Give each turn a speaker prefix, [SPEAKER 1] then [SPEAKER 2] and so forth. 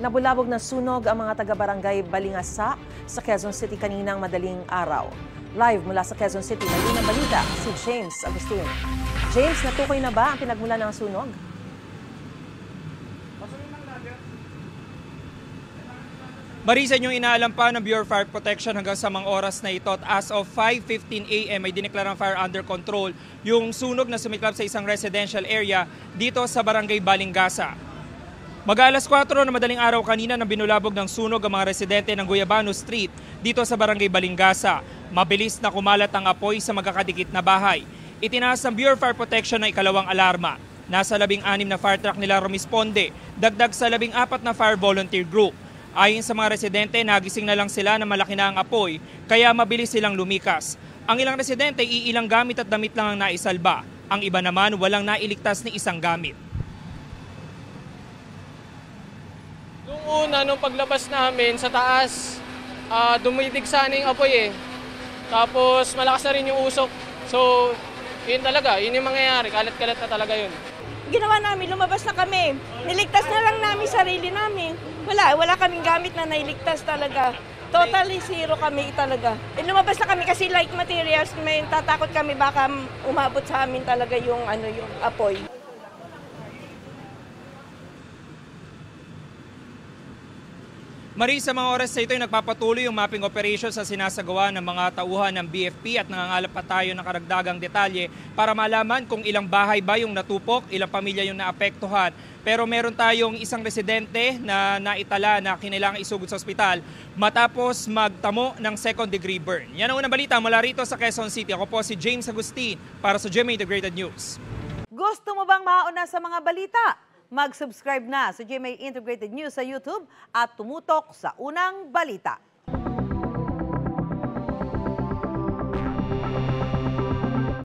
[SPEAKER 1] Nabulabog ng sunog ang mga taga-barangay Balingasa sa Quezon City kaninang madaling araw. Live mula sa Quezon City, may unang balita si James Agustin. James, natukoy na ba ang pinagmulan ng sunog?
[SPEAKER 2] Marisa, yung inaalam pa ng Bureau of Fire Protection hanggang sa mga oras na ito at as of 5:15 a.m. ay dineklarang fire under control yung sunog na sumiklab sa isang residential area dito sa Barangay Balingasa. Mag-alas 4 na madaling araw kanina nang binulabog ng sunog ang mga residente ng Guyabano Street dito sa Barangay Balingasa. Mabilis na kumalat ang apoy sa magkakadikit na bahay. Itinaas ng Bureau of Fire Protection na ikalawang alarma. Nasa 16 na fire truck nila rumisponde, dagdag sa 14 na fire volunteer group. Ayon sa mga residente, nagising na lang sila na malaki na ang apoy, kaya mabilis silang lumikas. Ang ilang residente, iilang gamit at damit lang ang naisalba. Ang iba naman, walang nailigtas ni isang gamit.
[SPEAKER 3] Noong una, nung paglabas namin sa taas, dumidigsa na yung apoy eh. Tapos malakas na rin yung usok. So, yun talaga, yun yung mangyayari. Kalat-kalat na talaga yun.
[SPEAKER 4] Ginawa namin, lumabas na kami. Niligtas na lang namin sarili namin. Wala kaming gamit na nailigtas talaga. Totally zero kami talaga. Lumabas na kami kasi like materials, may tatakot kami baka umabot sa amin talaga yung apoy.
[SPEAKER 2] Marisa, mga oras sa ito ay nagpapatuloy yung mapping operations sa sinasagawa ng mga tauhan ng BFP at nangangalap pa tayo ng karagdagang detalye para malaman kung ilang bahay ba yung natupok, ilang pamilya yung naapektuhan. Pero meron tayong isang residente na naitala na kinailangan isugod sa ospital matapos magtamo ng second degree burn. Yan ang unang balita mula rito sa Quezon City. Ako po si James Agustin para sa GMA Integrated News.
[SPEAKER 5] Gusto mo bang mauna sa mga balita? Mag-subscribe na sa GMA Integrated News sa YouTube at tumutok sa unang balita.